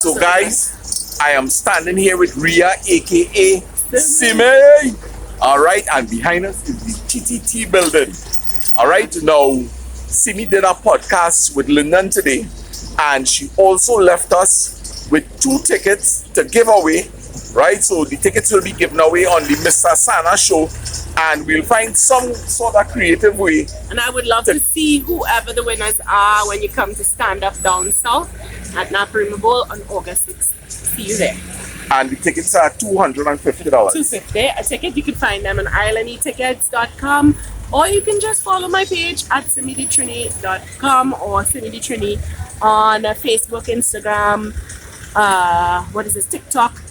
So guys, I am standing here with Ria, aka Simi. Alright, and behind us is the TTT building. Alright, now Simi did a podcast with Lyndon today, and she also left us with 2 tickets to give away. Right, so the tickets will be given away on the Mr. Sana show, and we'll find some sort of creative way. And I would love to see whoever the winners are when you come to stand up down south at Naparima Bowl on August 6th. See you there. And the tickets are $250. $250. A ticket, you can find them on islandetickets.com, or you can just follow my page at simiditrini.com or simiditrini on Facebook, Instagram, TikTok,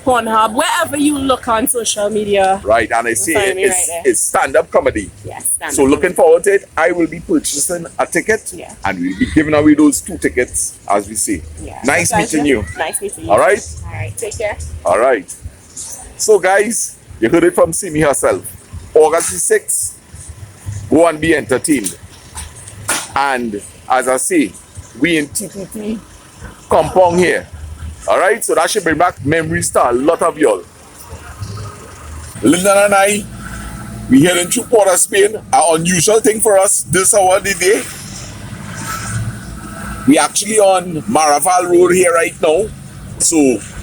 Pornhub, wherever you look on social media. Right, and I see it's stand-up comedy. Yes, stand-up. So looking forward to it. I will be purchasing a ticket, and we'll be giving away those 2 tickets, as we say. Yeah. Nice meeting you. Nice meeting you. All right? All right, take care. All right. So guys, you heard it from Simi herself. August the 6th, go and be entertained. And as I say, we in TTT compound here. Alright, so that should bring back memories to a lot of y'all. Lyndon and I, we heading through Port of Spain. An unusual thing for us this hour of the day. We actually on Maraval Road here right now. So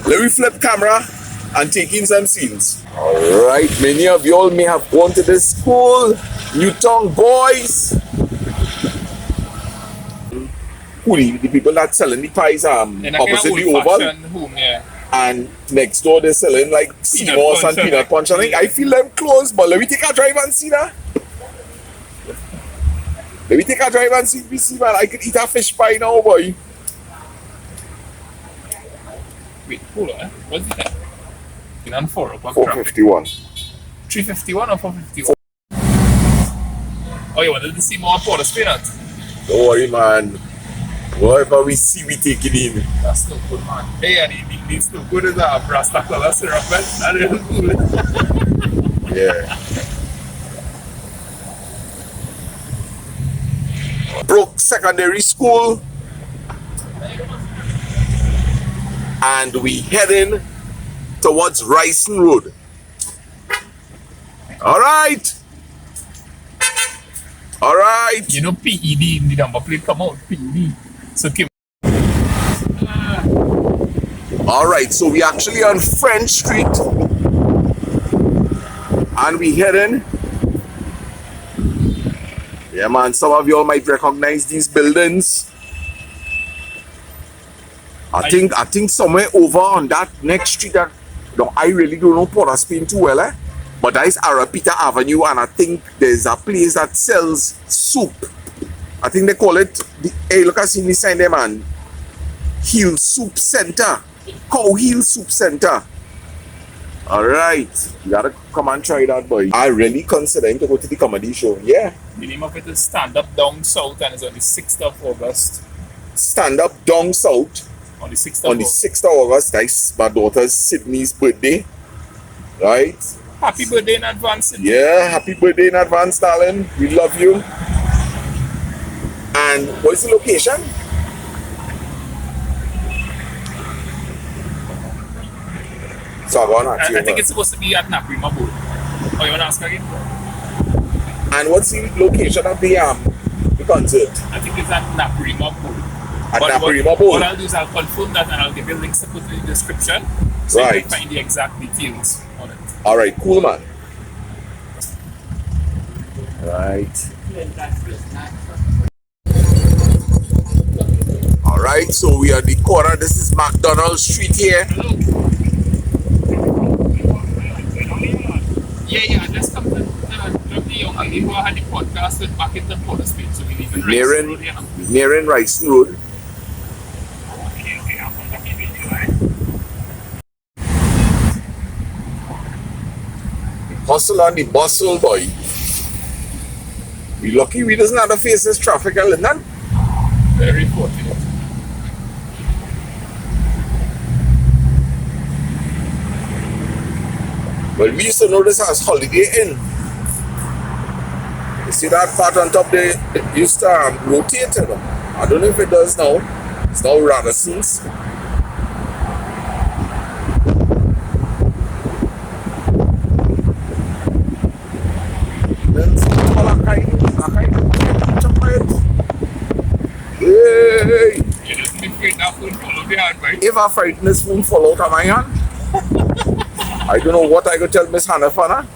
let me flip camera and take in some scenes. Alright, many of y'all may have gone to this school. Newtown boys. The people that selling the pies opposite the oval, and next door they're selling like Seamoss and peanut punch. I feel them close, but let me take a drive and see that. Let me take a drive and see, man. I could eat a fish pie now, boy. Wait, hold on. What's it at? In on 451. 351 or 451? Oh, you wanted to see more Port of Spain? Don't worry, man. Whatever we see, we take it in. That's no good, man. Hey, and it's no good as a Rasta color syrup, man. That's real good. Yeah. Brook Secondary School. And we heading towards Ryson Road. Alright. Alright. You know PED, the number plate come out, PED. So keep. Alright, so we actually on French Street. And we heading. Yeah, man, some of y'all might recognize these buildings. I think somewhere over on that next street that I really don't know Port of Spain too well, but that is Arapita Avenue, and I think there's a place that sells soup. I think they call it hey, look at the sign there, man. Heel Soup Center. Cow Heel Soup Center. Alright. You gotta come and try that, boy. I really considering to go to the comedy show. Yeah. The name of it is Stand Up Down South, and it's on the 6th of August. Stand Up Down South. On the 6th on the 6th of August. That's my daughter Sydney's birthday. Right? Happy birthday in advance, Sydney. Yeah, happy birthday in advance, darling. We love you. And what's the location? So I think it's supposed to be at Naparima Bowl. Oh, you want to ask again? And what's the location of the concert? I think it's at Naparima Bowl. At Naparima Bowl? What I'll do is I'll confirm that, and I'll give you links to put in the description, so you can find the exact details on it. Alright, cool, man. Right. Alright, so we are at the corner. This is McDonald Street here. Yeah, just come to drop the young lady who had the podcast with back in the Port of Spain. So we live in Ryson Road here. Nearing Ryson Road. Hustle on the bustle, boy. We lucky we doesn't have to face this traffic, Lyndon. Very fortunate. Well, we used to know this as Holiday Inn. You see that part on top there? It used to rotate, you know. I don't know if it does now. It's now Radisson's. hand, boy. If I frighten this spoon fall out of my hand, I don't know what I could tell Miss Hannah Fana.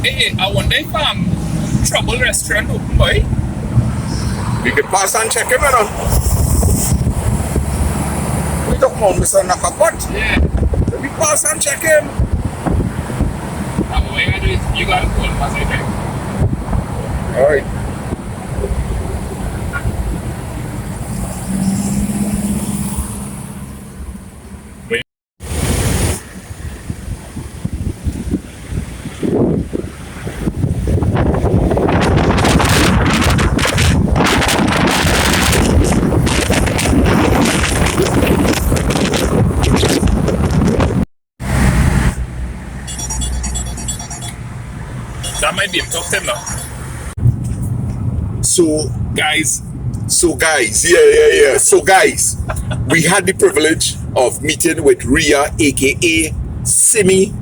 Hey, I wonder if Trouble Restaurant open, boy. We could pass and check him, you know. We don't know Mr. Nakapot. Yeah. Let me pass and check him. What you gotta do is you gotta call him as I think. Alright. That might be him. Talk to him now. So Guys, guys, So guys, we had the privilege of meeting with Ria, aka Simi,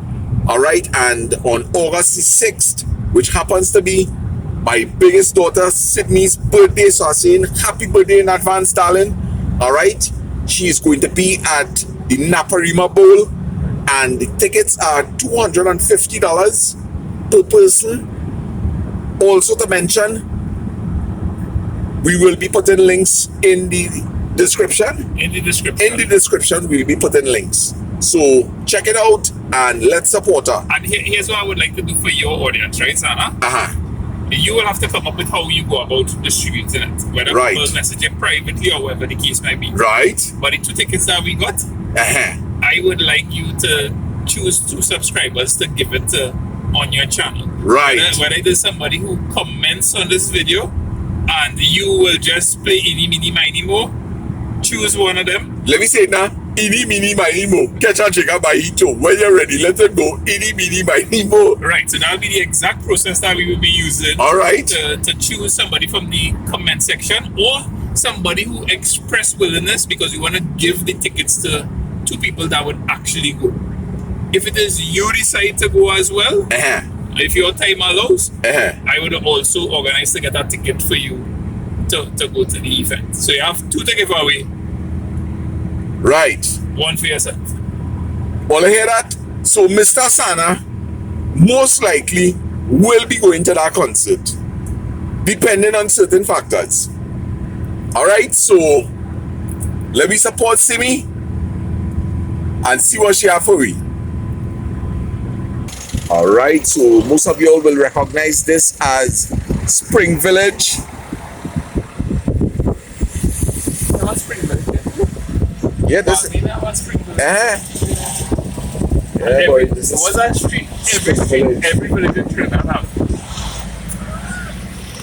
alright, and on August the 6th, which happens to be my biggest daughter Sydney's birthday, so I'm saying happy birthday in advance, darling. Alright, she is going to be at the Naparima Bowl, and the tickets are $250 per person. Also to mention, we will be putting links in the description. in the description. In the description, we'll be putting links. So check it out and let's support her. And here's what I would like to do for your audience, right, Sana? You will have to come up with how you go about distributing it. Whether Right. people message it privately or whatever the case might be. Right? But the 2 tickets that we got, I would like you to choose 2 subscribers to give it to on your channel. Right. Whether it is somebody who comments on this video and you will just play any mini miny mo, choose one of them. Let me say it now. Ini mini miny mo. Catch and check out by Hito. When you're ready, let them go. Ini mini miny mo. Right, so that'll be the exact process that we will be using. All right. To choose somebody from the comment section or somebody who expressed willingness because we want to give the tickets to 2 people that would actually go. If it is you decide to go as well, if your time allows, I would also organize to get a ticket for you to go to the event. So you have 2 tickets for away, Right. 1 for yourself. All I hear that? So Mr. Sana most likely will be going to that concert, depending on certain factors. Alright, so let me support Simi and see what she have for me. Alright, so most of y'all will recognize this as Spring Village. Yeah, this yeah, boy, this is What's that street? Every village in Trinidad have.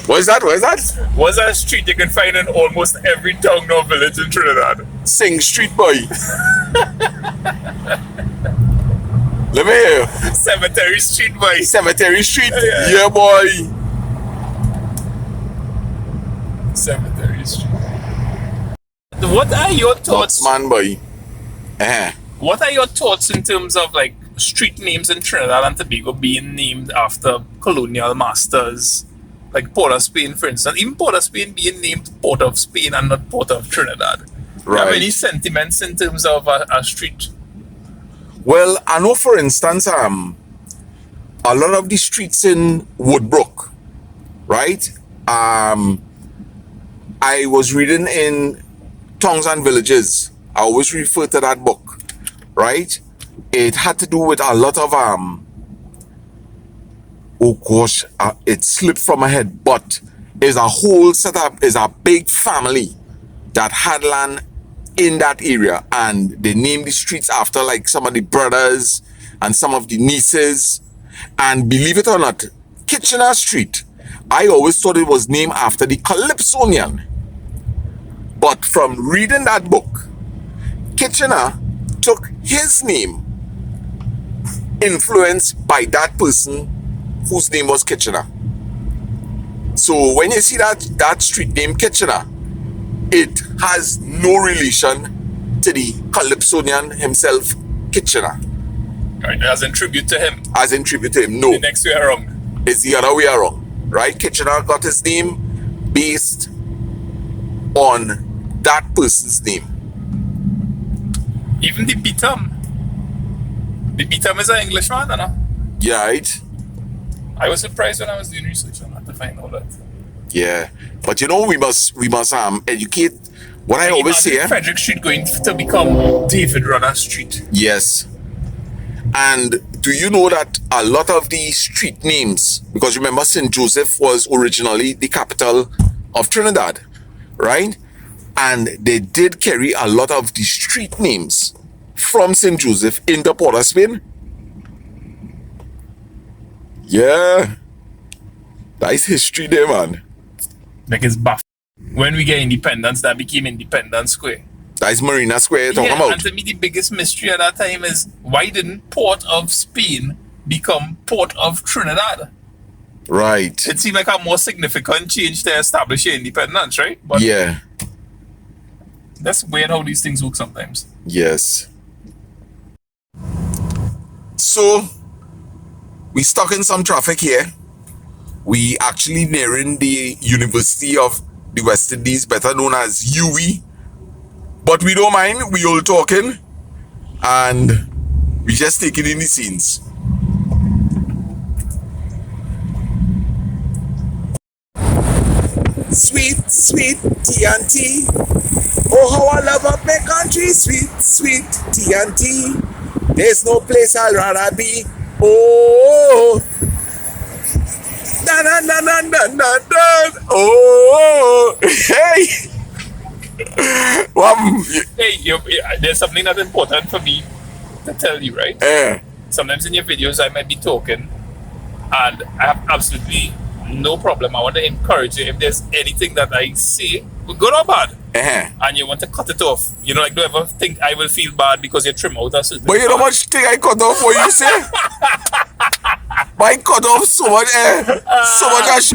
What is that? What's that street you can find in almost every town or village in Trinidad? Sing Street, boy. Let me hear you. Cemetery Street, boy. Cemetery Street. Yeah. Yeah, boy. Cemetery Street. What are your thoughts? Man, boy. What are your thoughts in terms of like street names in Trinidad and Tobago being named after colonial masters? Like Port of Spain, for instance. Even Port of Spain being named Port of Spain and not Port of Trinidad. Do you have any sentiments in terms of a street? Well, I know, for instance, a lot of the streets in Woodbrook, right? I was reading in Towns and Villages. I always refer to that book, right? It had to do with a lot of oh gosh, it slipped from my head, but it's a whole setup, is a big family that had land in that area, and they named the streets after like some of the brothers and some of the nieces. And believe it or not, Kitchener Street, I always thought it was named after the Calypsonian, but from reading that book, Kitchener took his name, influenced by that person whose name was Kitchener. So when you see that street name Kitchener, it has no relation to the Calypsonian himself, Kitchener. Right, as in tribute to him. As in tribute to him, no. The next way around. It's the other way around, right? Kitchener got his name based on that person's name. Even the Beatum. The Beatum is an Englishman, you know? Yeah, right? I was surprised when I was doing research on that to find out that. Yeah. But you know, we must educate. What I always say, Frederick Street going to become David Runner Street. Yes. And do you know that a lot of the street names, because remember St. Joseph was originally the capital of Trinidad, right? And they did carry a lot of the street names from St. Joseph into Port of Spain. Yeah. That is history there, man. Like it's buff. When we get independence, that became Independence Square. That is Marina Square you're talking Yeah, about. and to me the biggest mystery at that time is why didn't Port of Spain become Port of Trinidad? Right. It seemed like a more significant change to establish your independence, right? But Yeah. that's weird how these things work sometimes. Yes. So, we stuck in some traffic here. We actually nearing the University of the West Indies, better known as UWI. But we don't mind, we all talking. And we just taking in the scenes. Sweet, sweet TNT. Oh, how I love up my country. Sweet, sweet TNT. There's no place I'd rather be. Oh, na na na na na na na. Oh, hey. Hey, there's something that's important for me to tell you, right? Sometimes in your videos I might be talking and I have absolutely no problem. I want to encourage you if there's anything that I say, good or bad, and you want to cut it off. You know, like don't ever think I will feel bad because you trim out a certain But you know how much thing I cut off what you say? I cut off so much so much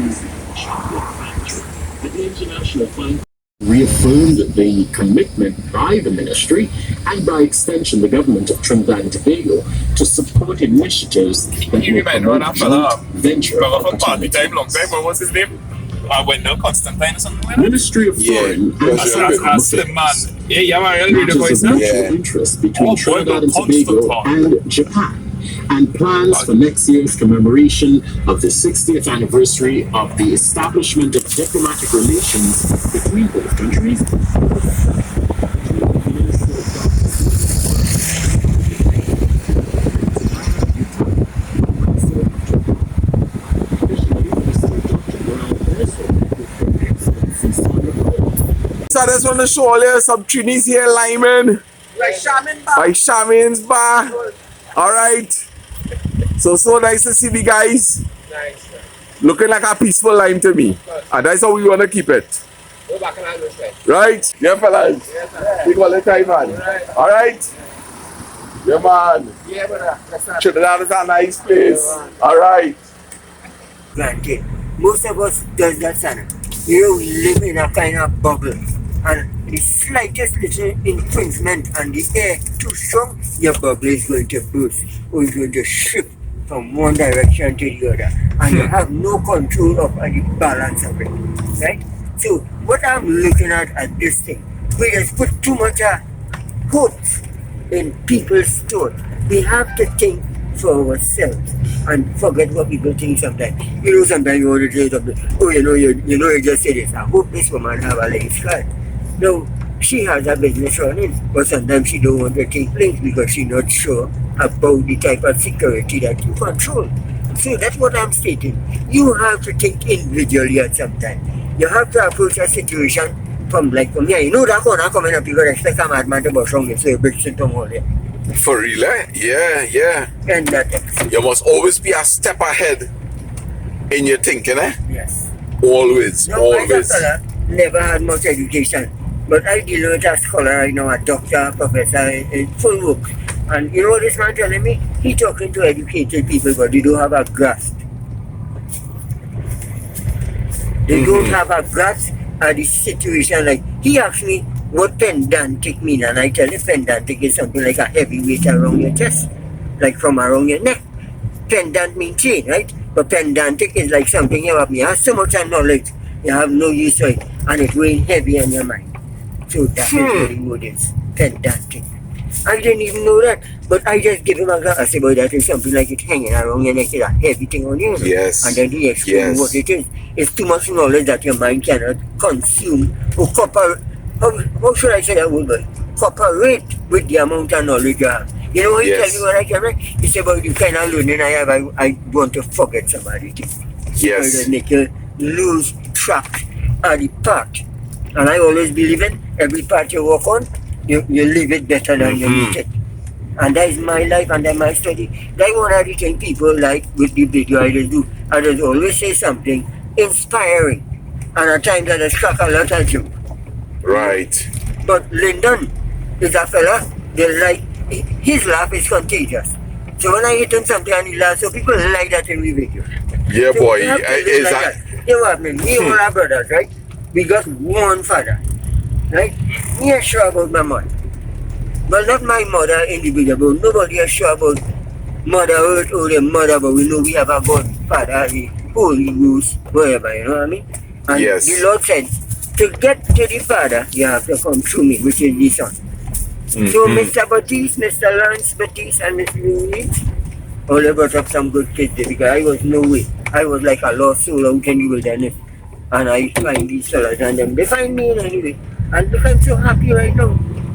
The International Fund reaffirmed the commitment by the ministry and by extension the government of Trinidad and Tobago to support initiatives that You will might know that promote fella. joint venture Brother from party opportunities. time, long time. What was his name? Wendell Constantine or something like that? Ministry of Foreign and That's Slim man. Yeah, man, I'll read the voice matters of now. mutual interest between Oh, Trinidad and Wendell Tobago Constantine. and Japan, and plans for next year's commemoration of the 60th anniversary of the establishment of diplomatic relations between both countries. So I just want to show all you some Trinis here, Lyman. By Shaman's Bar. Alright. So nice to see the guys. Nice. Looking like a peaceful lime to me. And that's how we want to keep it. Go back and have this way. Right? Yeah, fellas. Yes, sir. Big one time, man. Right. Alright? Yeah, man. Yeah, brother. That's not Trinidad is a nice place. Yeah, man. Alright. Granted, most of us does that, son. You know, we live in a kind of bubble, and the slightest little infringement on the air too strong, your bubble is going to burst, or it's going to shift from one direction to the other, and you have no control of the balance of it, right? So, what I'm looking at this thing, we just put too much hopes in people's thought. We have to think for ourselves and forget what people think sometimes. You know, sometimes you want to say something, oh, you just said this. I hope this woman have a leg scar. No, she has a business running, but sometimes she don't want to take links because she's not sure about the type of security that you control. So that's what I'm stating. You have to think individually at some time. You have to approach a situation from here. You know that corner coming up, you got to expect a madman to bust on you, so you break into all there. For real, eh? Yeah, yeah. And that, You must always be a step ahead in your thinking, eh? yes. Always, No, always. I never had much education, but I deal with a scholar, a doctor, professor in full work. And you know what this man telling me? He talking to educated people, but they don't have a grasp They don't have a grasp at the situation. Like, he asked me what pedantic mean, and I tell him pedantic is something like a heavy weight around your chest, like from around your neck. Pendant means chain, right? But pedantic is like something you have so much knowledge, you have no use for it, and it weighing heavy on your mind. So that is really what it is, pedantic. I didn't even know that, but I just give him a glass about that is something like it hanging around your neck, it's a heavy thing on you. Yes. And then he explained what it is. It's too much knowledge that your mind cannot consume or cooperate. How should I say that word? Cooperate with the amount of knowledge you have. You know what he tell me what I can write? It's about the kind of learning I have. I want to forget somebody. Yes. Because make you lose track of the path. And I always believe in every path you walk on, you live it better than you meet it. And that is my life and that my study. Like one of the things people like with the video I just do, I just always say something inspiring. And at times I just crack a lot of jokes. Right. But Lyndon is a fella, they like, his laugh is contagious. So when I hit him something and he laughs, so people like that in the video. Yeah, So boy. we have to live Is like that? You know what I mean? We all are brothers, right? We got one father, right? Me is sure about my mother. Well, not my mother individual, but nobody is sure about motherhood or the mother, but we know we have a God, Father, the Holy Ghost, whatever, you know what I mean? And Yes. the Lord said, to get to the Father, you have to come through me, which is the Son. So Mr. Batiste, Mr. Lawrence Batiste, and Mr. Louis, all they brought up some good kids there because I was no way. I was like a lost soul out in the wilderness. And I find these fellas and then they find me in anyway. And look, I'm so happy right now.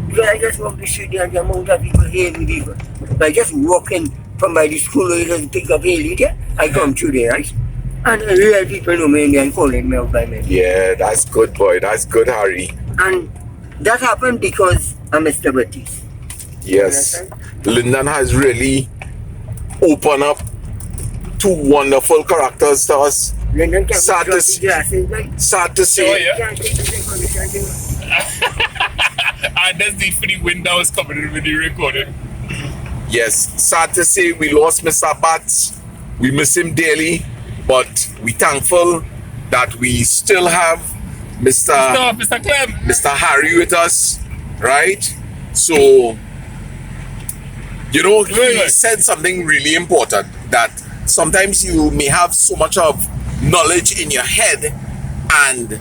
Because I just walk the street and the amount of people here with people. By just walking from by the school where you just pick up Haley there, I come through there, right? And real people know me and calling me out by me. Yeah, that's good, boy. That's good, Harry. And that happened because I'm Mr. Batiste. Yes. Lyndon has really opened up two wonderful characters to us. Lyndon can Sad to drop the see- glasses, right? Sad to see. Oh, yeah. Can't take the thing on the can't And that's the for the wind that was coming in with the recording. Yes, sad to say we lost Mr. Bats. We miss him dearly, but we thankful that we still have Mr. Clem. Mr. Harry with us, right? So, you know, he said something really important, that sometimes you may have so much of knowledge in your head and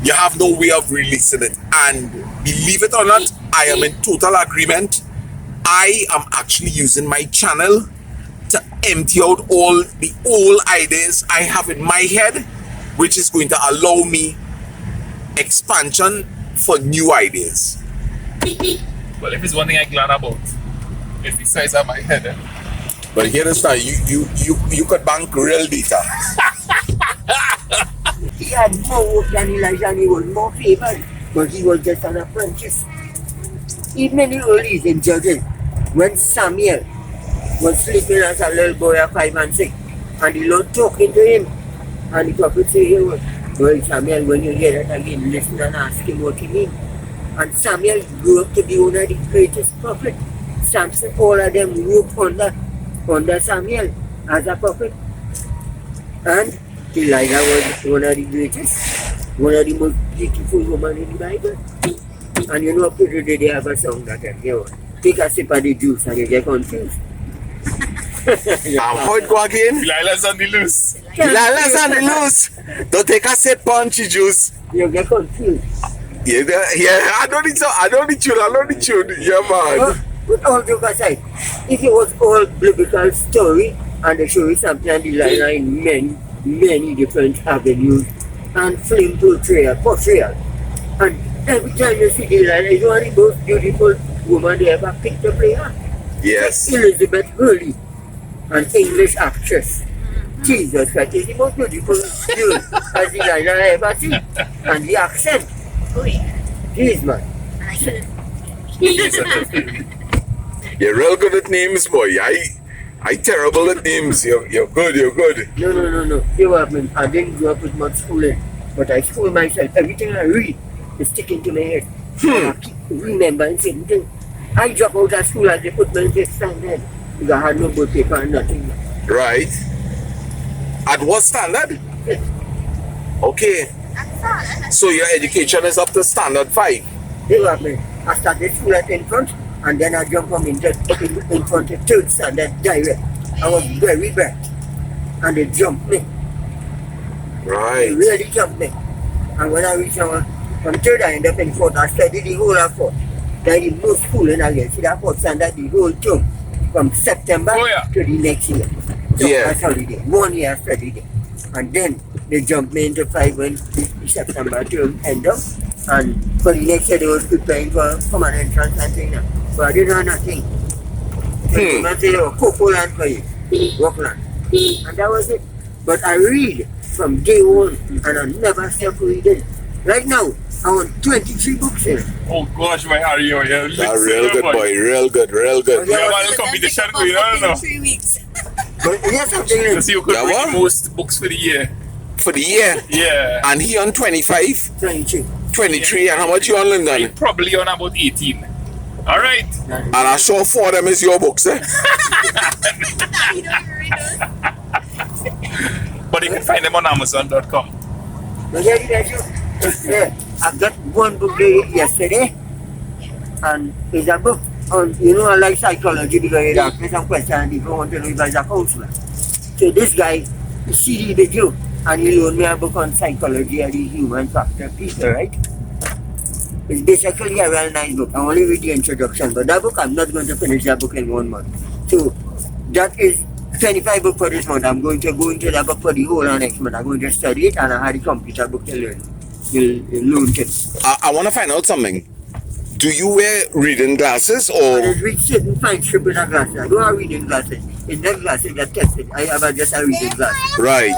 you have no way of releasing it. And believe it or not, I am in total agreement. I am actually using my channel to empty out all the old ideas I have in my head, which is going to allow me expansion for new ideas. Well, if it's one thing I'm glad about, it's the size of my head. But here is now, you could bank real data. He had more work than Elijah and he was more favored, but he was just an apprentice. Even in the early in Judges, when Samuel was sleeping as a little boy at 5 and 6, and the Lord talking to him, and the prophet said, "Hey, well, Samuel, when you hear that again, listen and ask him what he means." And Samuel grew up to be one of the greatest prophets. Samson, all of them grew up under Samuel as a prophet. And Elijah was one of the greatest, one of the most beautiful women in the Bible. And you know, people today they have a song that you know, take a sip of the juice and you get confused. How it go again? Delilah's on the loose. Delilah's on the loose. Don't take a sip punchy juice. You get confused. Yeah, I don't need tune. Yeah, man. But all joke aside, if it was all biblical story and they show you something and Delilah in many different avenues and film portrayal. And every time you see Delilah, it's one of the most beautiful women they ever picked to play her. Yes. Elizabeth Hurley, an English actress. Jesus Christ, is the most beautiful girl as Delilah I ever seen. And the accent. Oh yeah. Jeez, man. You're real good at names, boy. I terrible at names. You're good. No. You know what I mean? I didn't grow up with much schooling, but I school myself. Everything I read is sticking to my head. I keep remembering certain things. I dropped out of school as they put me in fifth standard because I had no book paper and nothing. Right. At what standard? Okay. So your education is up to standard 5. They were me. I started school at infant, and then I jumped from infant to third standard direct. I was very bad, and they jumped me. They Right. really jumped me. And when I reached from third, I ended up in fourth. I studied the whole of fourth. Then the most school in again. See that fourth standard the whole term from September Oh, yeah. to the next year. So Yeah. I studied it. 1 year I studied it. And then they jumped me into 5 when the September term ended up. And for the next year they was preparing for common entrance and things. So I didn't know nothing. So they must say, oh, Cocoa land for you. Rockland. And that was it. But I read from day one and I never stopped reading. Right now, I own 23 books here. Oh gosh, my Harry, you're Ah, real good boy. Real good. Real good. We have a little competition going on now. 3 weeks. But here's something To like see who could Yeah, read what? the most books for the year. For the year. Yeah. And he on 25, 23. 23, and how much you on London? Probably on about 18. All right. And I saw 4 of them is your books, eh? You don't even read those. But you can find them on Amazon.com. But here you guys go. I got one book there yesterday, and it's a book on, I like psychology because it asked me some questions and people want to know if I was a counselor. So this guy, CD video, and he loaned me a book on psychology of the human factor people, right? It's basically a real nice book. I only read the introduction, but that book, I'm not going to finish that book in 1 month. So that is 25 book for this month. I'm going to go into that book for the whole of next month. I'm going to study it, and I had the computer book to learn. You learn it. I want to find out something. Do you wear reading glasses I or? just read certain fine strip with a glasses. I don't have reading glasses. It's not glasses that tested. I have just a reading glasses. Right.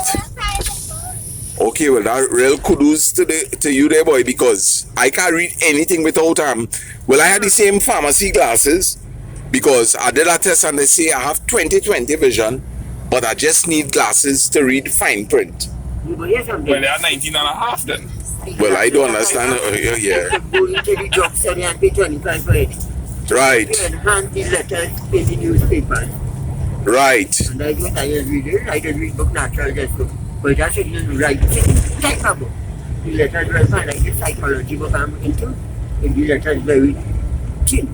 Okay, well, that real kudos to you there, boy, because I can't read anything without well, I had the same pharmacy glasses because I did a test and they say I have 20/20 vision, but I just need glasses to read fine print. But here's something. Well, they are 19 and a half then. Well, I don't understand. Yeah. Go into the drug study and pay 25 for it. Right, You enhance the letters in the newspapers. right. And I don't read it. I just read book natural just so. But that's it, you write type of book. The letters will find like the psychology book I'm into. And the letters very thin.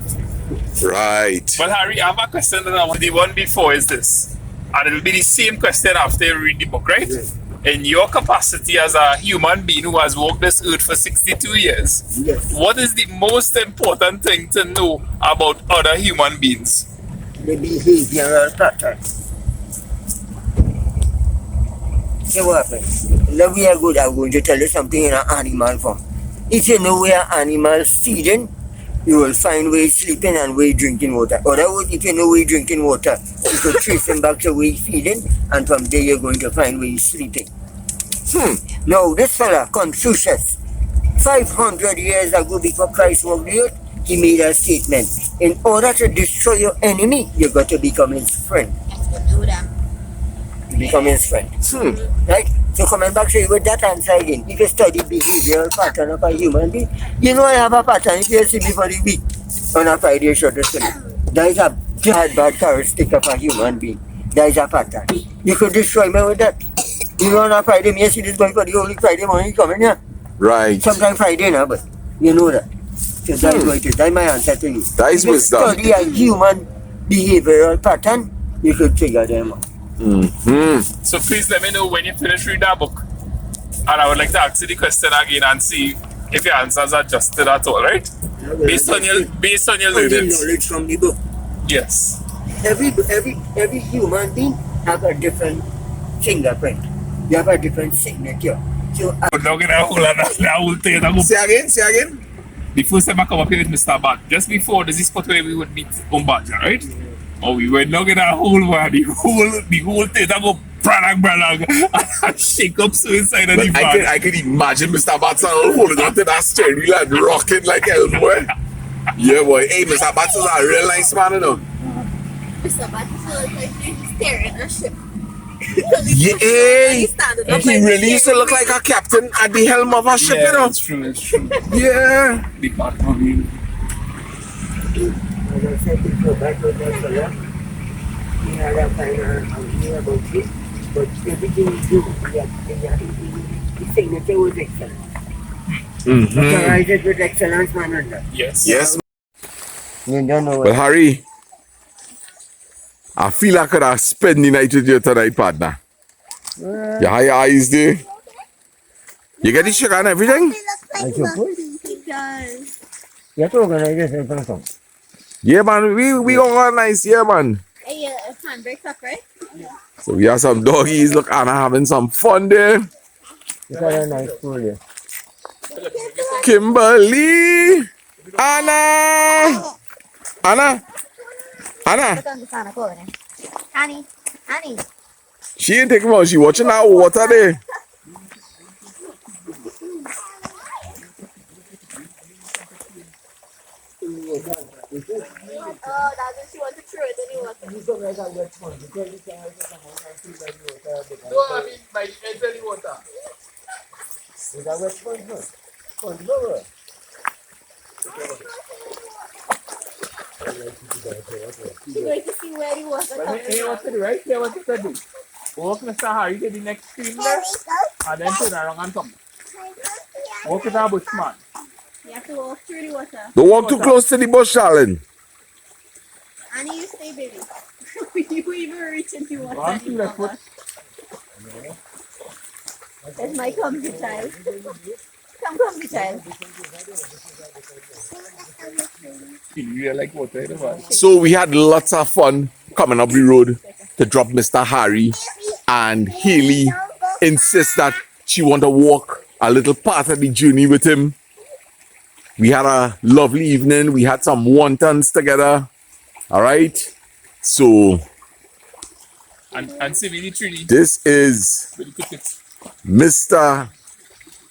Right. But Harry, I have a question that I want. The one before is this. And it will be the same question after you read the book, right? Yes. In your capacity as a human being who has walked this earth for 62 years, Yes. what is the most important thing to know about other human beings? The behavioral pattern. So what happens? Now we are good. I'm going to tell you something in an animal form. If you know where animals feeding, you will find where he's sleeping and where he's drinking water. Otherwise, if you know where he's drinking water, you could trace him back to where he's feeding, and from there you're going to find where he's sleeping. Now, this fella, Confucius, 500 years ago before Christ walked the earth, he made a statement. In order to destroy your enemy, you got to become his friend. You become his friend. Right? So coming back to you with that answer again, if you study behavioral pattern of a human being, you know I have a pattern. If you see me for the week, on a Friday show to study, that is a bad characteristic of a human being. That is a pattern. You could destroy me with that. You know on a Friday, me see this boy for the whole Friday morning coming here. Right. Sometimes Friday now, but you know that. So that is what it is. That is my answer to you. That is if you wisdom. study a human behavioral pattern, you could figure them out. So please let me know when you finish reading that book. And I would like to ask you the question again and see if your answers are adjusted at all, right? Based on your the learnings. knowledge from the book. Yes. Every human being have a different fingerprint. You have a different signature. So We're not gonna hold on that whole thing. Say again. The first time I come up here with Mr. Bat, just before this is spot where we would meet Umbaja, right? Oh, we were not gonna hold one, the whole thing. I go branag and shake up so inside of the van. I could imagine Mr. Batson holding on to that steering wheel and rocking like hell, boy. Yeah, boy. Hey, Mr. Batson's a real nice man, you know. Mr. Batson like he's staring at a ship. Yeah, hey, he really used to look like a captain at the helm of a ship, you know. it's true, it's true. Yeah. The Batman. as I said before, back with that fella, he had a kind of idea about it, but everything he do, he had the signature was excellent. Mm-hmm. Notarize it with excellence, man, and that. Yes. Yes. You don't know Well, what. Harry, I feel I could have spent the night with you tonight, partner. You have your eyes there. You get the sugar and everything? I suppose. It does. You have to organize yourself for some. Yeah, man. We organize here, man. Hey, your handbrakes up, right? So we have some doggies. Look, Anna having some fun there. It's a nice school here. Kimberly, Anna, Anna. Honey, honey. She ain't taking much. She watching that water there. Oh, that's when she wants to throw it in the water. No, I mean by the edge of the water. She's going to see where the water But comes hey, what to do, right? Here, what to do? Walk Mr. Harry to the next stream there, and then turn around and come. Walk with our bushman. You have to walk through the water. Don't walk too close to the bush, darling. Annie, you stay, baby. You even reach into water. One, two, left foot. That's my comfy child. Come, comfy child. You really like water in the water. So we had lots of fun coming up the road to drop Mr. Harry, and Haley insists that she want to walk a little part of the journey with him. We had a lovely evening. We had some wontons together. All right. So And see me Trini this is with the tickets. Mr.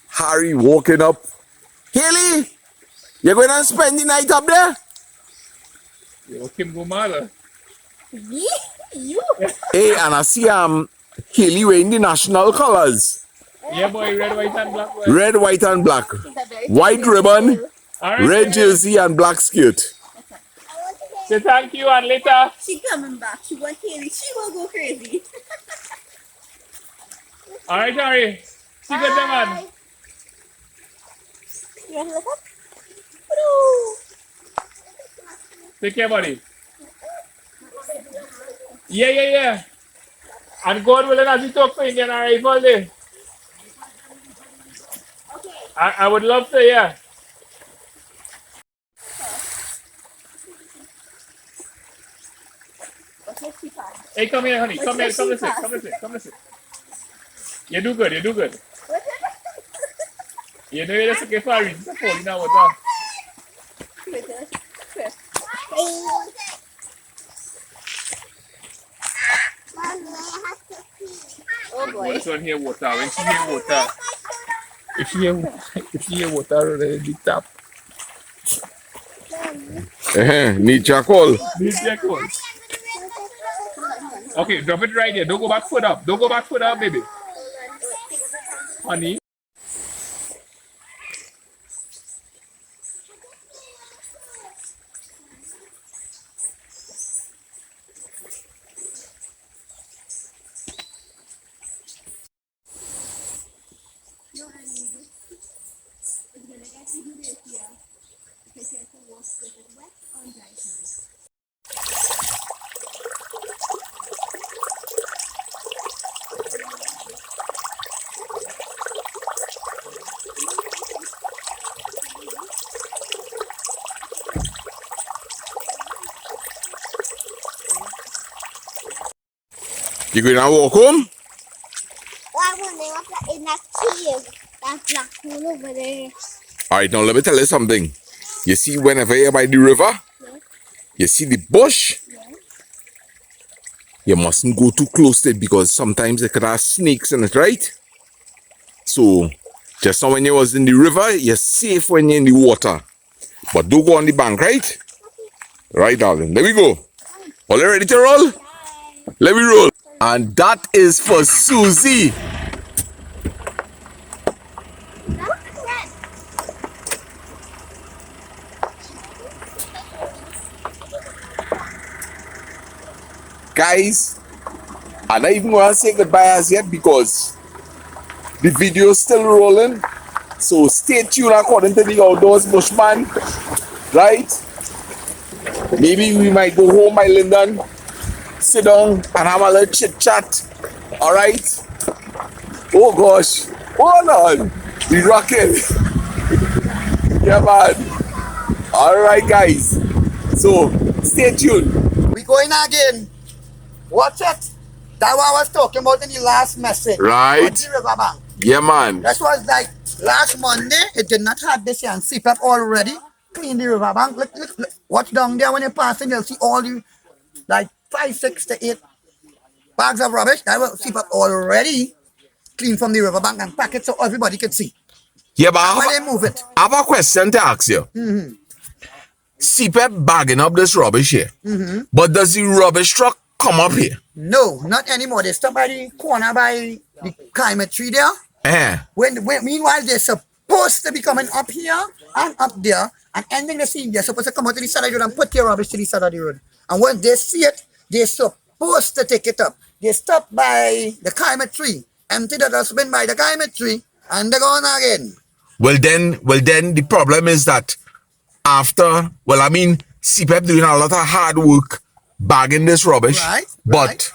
Harry walking up. Haley, you're going to spend the night up there? Yo, Kim go mad. You? Hey, and I see Haley wearing the national colors. Yeah, boy, red, white, and black. Boy. Red, white, and black. White ribbon, All right, red jersey, and black skirt. Say thank you and later. She coming back. She want Haley. She will go crazy. All right, Harry. See you good, there, man. You want to look up? Hello. Take care, buddy. Yeah. And God willing, as we talk for Indian arrival day. I would love to, yeah. Hey, come here, honey. Come here, come listen. You do good. You know you're just okay for a reason to fall in our water. Oh boy. This one here water. When she hear water, if she hear water, the tap. Need charcoal. This is cool. Okay, drop it right here. Don't go back foot up. Baby. Honey. You going to walk home? I want to in that cave. That black pool over there. All right, now let me tell you something. You see, whenever you're by the river, you see the bush, you mustn't go too close to it because sometimes it could have snakes in it, right? So, just now when you was in the river, you're safe when you're in the water. But don't go on the bank, right? Right, darling. There we go. All you ready to roll? Let me roll. And that is for Susie. Guys, I'm not even going to say goodbye as yet because The video's still rolling. So stay tuned according to the Outdoors Bushman. Right? Maybe we might go home by Linden, sit down and have a little chit chat. Alright? Oh gosh. Hold on. We rocking. Yeah, man. Alright, guys. So stay tuned. We going again. Watch it. That what I was talking about in the last message. Right. On the riverbank. Yeah, man. That was like last Monday. It did not have this here and CPAP already. Clean the riverbank. Look. Watch down there when you're passing. You'll see all the like 5, 6 to 8 bags of rubbish. That was CPAP already clean from the riverbank and pack it so everybody can see. Yeah, but When they move it. I have a question to ask you. CPEP bagging up this rubbish here. But does the rubbish truck come up here? No, not anymore. They stop by the corner by the climate tree there. When meanwhile they're supposed to be coming up here and up there and ending the scene. They're supposed to come out to the side of the road and put their rubbish to the side of the road. And when they see it, they're supposed to take it up. They stop by the climate tree, empty the dustbin by the climate tree, and they're gone again. Well then the problem is that CPEP doing a lot of hard work bagging this rubbish. Right. But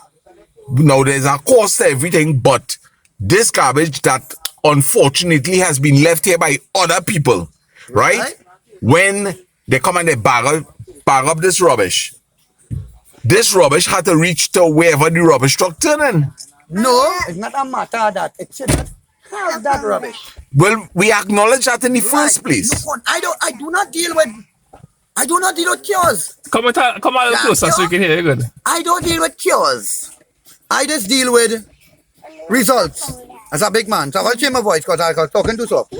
now there's a cost to everything, but this garbage that unfortunately has been left here by other people, right? When they come and they bag up this rubbish had to reach to wherever the rubbish truck turning. No, it's not a matter of that. It should not have that rubbish. Well, we acknowledge that in the first place. Look, I do not deal with cures. Come a little closer so you can hear you good. I don't deal with cures. I just deal with results. As a big man, so I'll change my voice because I was talking too soft.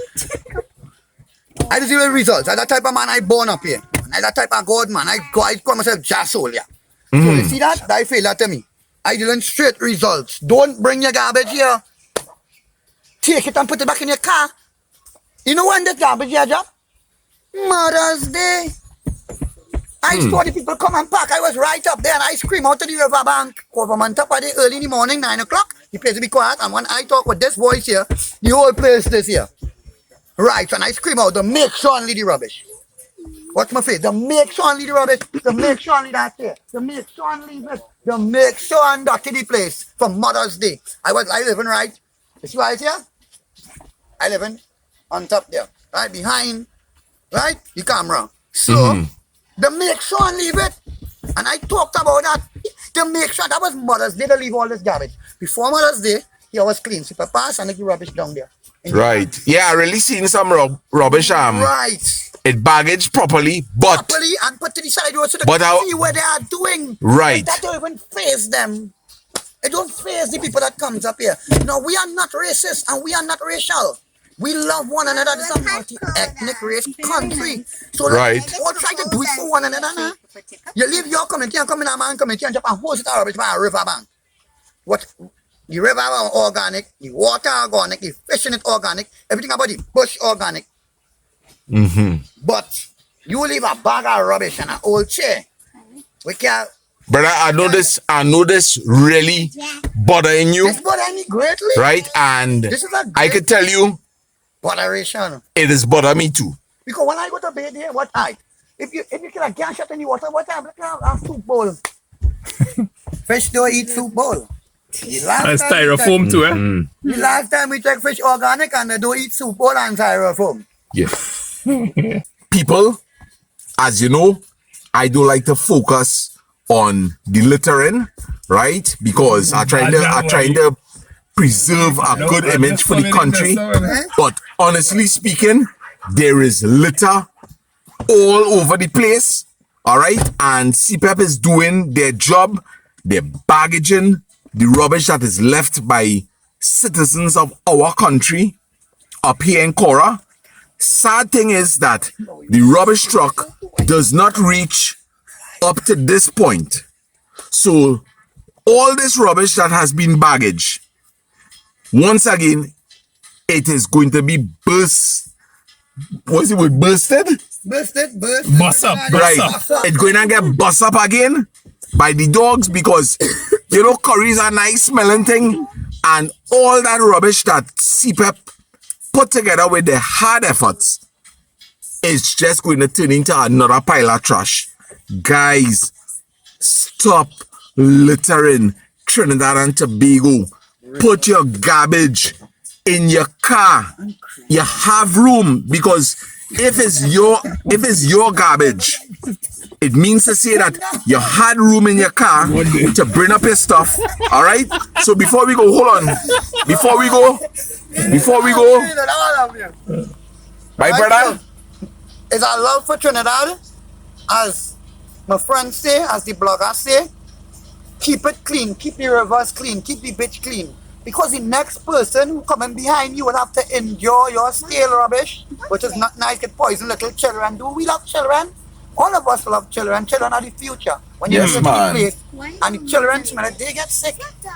I just deal with results. I'm that type of man I born up here. I'm that type of God man. I call myself Jasol, yeah. So you see that? I feel that to me. I deal in straight results. Don't bring your garbage here. Take it and put it back in your car. You know when the garbage here, Job? Mother's Day. I saw the people come and park. I was right up there and I scream out to the riverbank. Over on top of the early in the morning, 9 o'clock. The place to be quiet. And when I talk with this voice here, the whole place is here. Right, and I scream out, the make sure and leave the rubbish. What's my face? The make sure and leave the rubbish. The make sure and leave that here. The make sure and leave it. The make sure and dirty the place for Mother's Day. I living right. You see why it's here? I living on top there. Right behind, right? The camera. So, the make sure and leave it. And I talked about that. The make sure that was Mother's Day to leave all this garbage. Before Mother's Day, he always clean. Super pass and the rubbish down there. Right. Yeah, I really seen some rubbish. Right. It baggaged properly, but properly and put to the side road so they can see what they are doing. Right. That don't even face them. It don't face the people that comes up here. No, we are not racist and we are not racial. We love one another. This is a multi-ethnic race country. So all try to do it for one another now. You leave your community and come in a man community and jump and hose it out rubbish by a riverbank. What? The river organic, the water organic, the fishing is organic, everything about the bush organic. But you leave a bag of rubbish and an old chair. We can't. Brother, I know this really bothering you. It's bothering me greatly. Right? And this is a I could tell you botheration. It is bothering me too. Because when I go to bed here, what I if you kill a gas shot in the water, what time? Look at a soup bowl. Fish don't eat soup bowl. That's styrofoam too, eh? The last time we check fish organic and they don't eat soup bowl and styrofoam. Yeah. People, as you know, I do like to focus on the littering, right? Because I'm trying to preserve a good image for the country. But honestly speaking, there is litter all over the place. All right, and CPEP is doing their job. They're baggaging the rubbish that is left by citizens of our country up here in Caura. Sad thing is that the rubbish truck does not reach up to this point. So all this rubbish that has been baggaged, once again, it is going to be burst. What's it with bursted? Bursted. Bust up. Right. It's going to get bust up again by the dogs because, you know, curry is a nice smelling thing. And all that rubbish that CPEP put together with their hard efforts is just going to turn into another pile of trash. Guys, stop littering Trinidad and Tobago. Put your garbage in your car. You have room, because if it's your garbage, it means to say that you had room in your car to bring up your stuff. All right. So before we go, hold on. Before we go, my brother, It's our love for Trinidad, as my friends say, as the bloggers say, keep it clean, keep the rivers clean, keep the beach clean. Because the next person who coming behind you will have to endure your stale rubbish, which is not nice, it poison little children. Do we love children? All of us love children. Children are the future. When you Yes, get to the man. place and the children smell it, they get sick.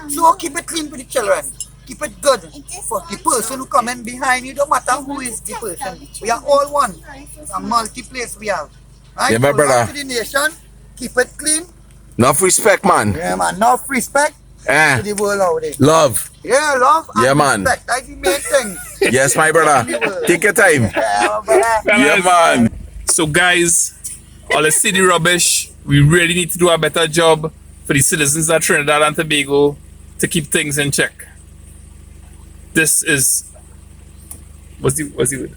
So keep it clean for the children. Keep it good for the person who come in behind you. Don't matter who is the person. We are all one. It's a multi-place we have. Right? Yeah, my So brother. love to the nation. Keep it clean. enough respect, man. Yeah, man. Enough respect to the world out there. Love. Yeah, love and Yeah, man. respect. That's the main thing. Yes, my brother. Take your time. Yeah, brother. Yeah, man. So guys, all the city rubbish, we really need to do a better job for the citizens of Trinidad and Tobago to keep things in check. This is what's the word?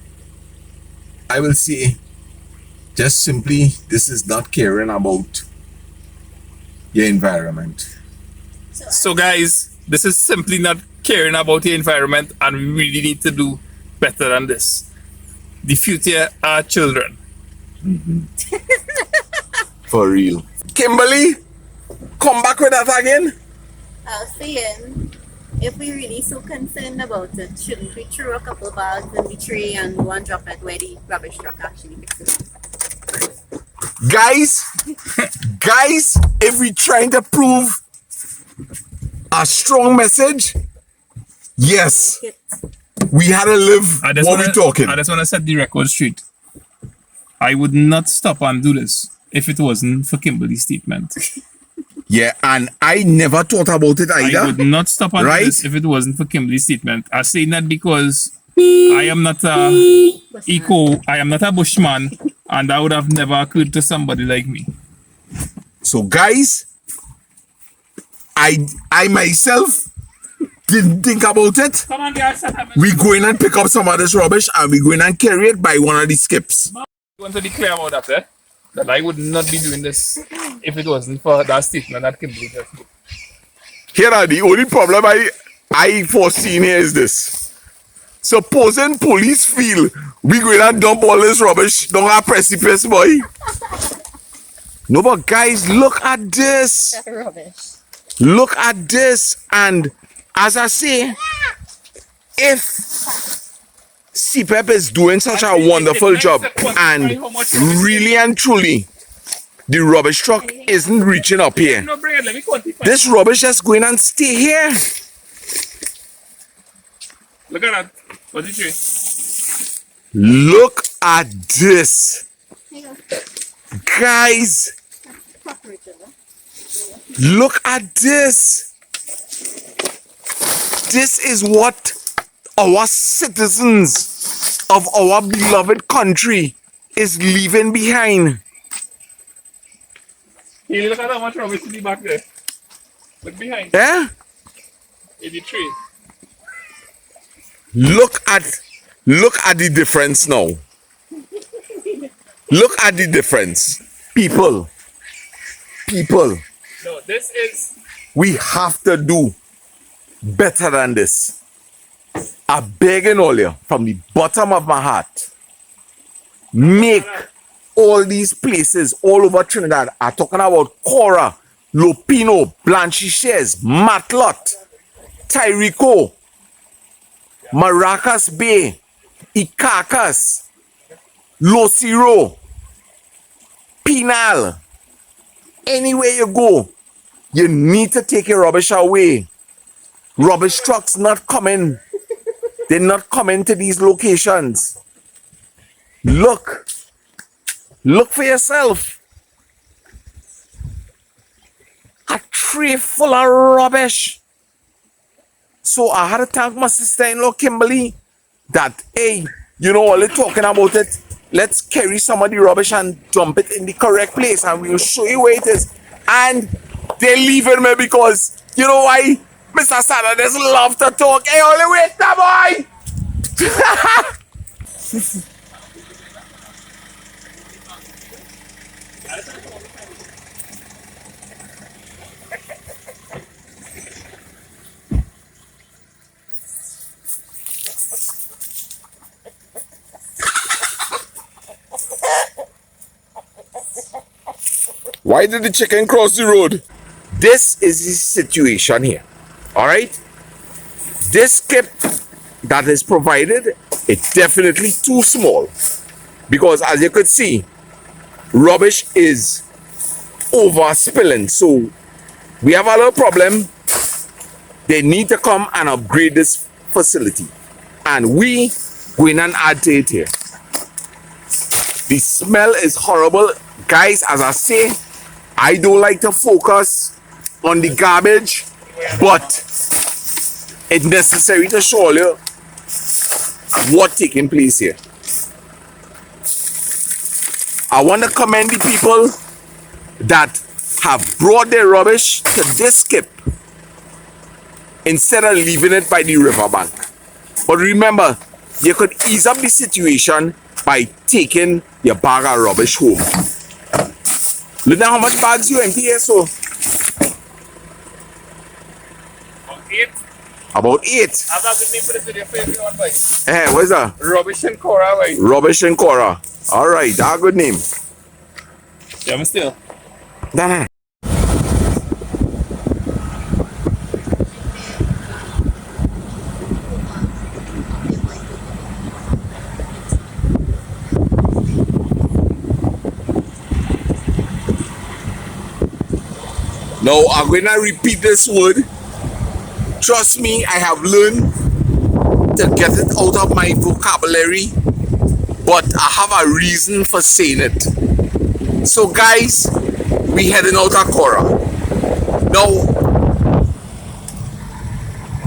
I will say, just simply, this is not caring about your environment. So guys, this is simply not caring about the environment, and we really need to do better than this. The future are children. For real. Kimberly, come back with that again. I was saying, if we really so concerned about it, shouldn't we throw a couple bags in the tray and go and drop it where the rubbish truck actually fixes it? Guys, if we trying to prove a strong message, yes, we had to live what we talking. I just want to set the record straight. I would not stop and do this if it wasn't for Kimberly's statement. Yeah, and I never thought about it either. I would not stop and Right? do this if it wasn't for Kimberly's statement. I say that because I am not I am not a bushman, and that would have never occurred to somebody like me. So guys, I myself didn't think about it. Come on, guys. We going and pick up some of this rubbish and we going and carry it by one of the skips. I want to be clear about that, that I would not be doing this if it wasn't for that statement that Kimberly just made. Here are the only problem I foreseen here is this. Supposing police feel we going and dump all this rubbish down our precipice, boy. No, but guys, look at this. That's rubbish. Look at this. And as I say, if CPEP is doing such a wonderful job, and really and truly, the rubbish truck isn't reaching up here, No, bring it. Let me quantify. this rubbish is going and stay here. Look at that. What's it? Look at this. Guys, look at this. This is what our citizens of our beloved country is leaving behind. Hey, look at how much rubbish is back there. Look behind. Eh? In the tree. Look at the difference now. Look at the difference. People. No, this is We have to do better than this. I'm begging all you from the bottom of my heart. Make all these places all over Trinidad. I'm talking about Caura, Lopino, Blanchishes, Matlot, Tyrico, Maracas Bay, Icacas, Losiro, Pinal. Anywhere you go, you need to take your rubbish away. Rubbish trucks not coming. They're not coming to these locations. Look. Look for yourself. A tray full of rubbish. So I had to thank my sister-in-law Kimberly that, hey, you know, all they talking about it, let's carry some of the rubbish and dump it in the correct place and we'll show you where it is. And they leaving me because, you know why? Mr. Sada just love to talk. Hey, only wait now, boy! Why did the chicken cross the road? This is the situation here. Alright? This skip that is provided is definitely too small. Because as you could see, rubbish is over spilling. So we have a little problem. They need to come and upgrade this facility. And we go in and add to it here. The smell is horrible. Guys, as I say, I don't like to focus on the garbage, but it's necessary to show you what's taking place here. I want to commend the people that have brought their rubbish to this skip instead of leaving it by the riverbank. But remember, you could ease up the situation by taking your bag of rubbish home. Look at how much bags you empty here, so. About 8. I'm not going to put it to your favorite one, boy. Hey, what is that? Rubbish and Caura, boy. Rubbish and Caura. Alright, that's a good name. Yeah, I'm still. Nah. Now, I'm going to repeat this word. Trust me, I have learned to get it out of my vocabulary, but I have a reason for saying it. So, guys, we heading out of Caura.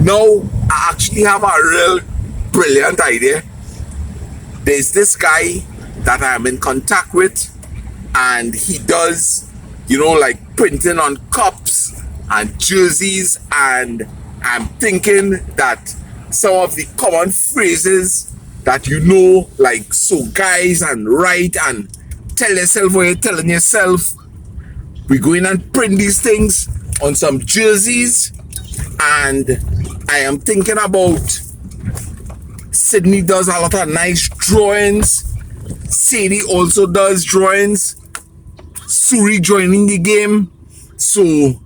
Now, I actually have a real brilliant idea. There's this guy that I'm in contact with, and he does, you know, like printing on cups and jerseys, and I'm thinking that some of the common phrases that you know, like so guys and right and tell yourself what you're telling yourself, we're going and print these things on some jerseys. And I am thinking about Sydney does a lot of nice drawings. Sadie also does drawings. Suri joining the game. So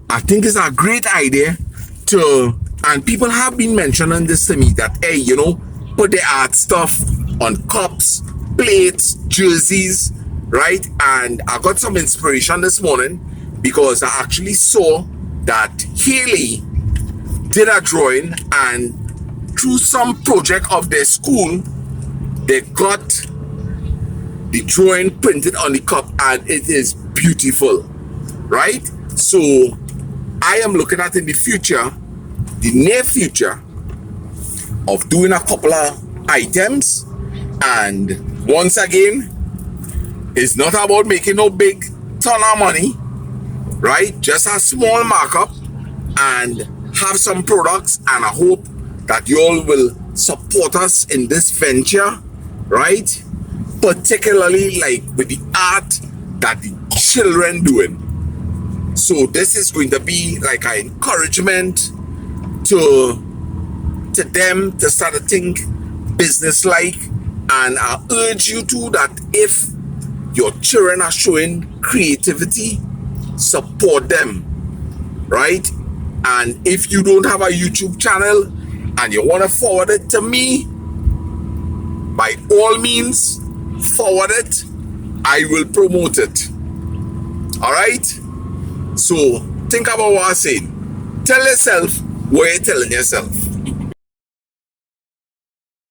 I think it's a great idea to, and people have been mentioning this to me that, hey, you know, put the art stuff on cups, plates, jerseys, right? And I got some inspiration this morning because I actually saw that Haley did a drawing, and through some project of their school, they got the drawing printed on the cup, and it is beautiful, right? So I am looking at in the future, the near future, of doing a couple of items. And once again, it's not about making no big ton of money, right? Just a small markup and have some products, and I hope that you all will support us in this venture, right? Particularly like with the art that the children doing. So this is going to be like an encouragement to them to start to think business-like. And I urge you to that if your children are showing creativity, support them, right? And if you don't have a YouTube channel and you want to forward it to me, by all means, forward it. I will promote it. All right? So think about what I'm saying. Tell yourself what you're telling yourself.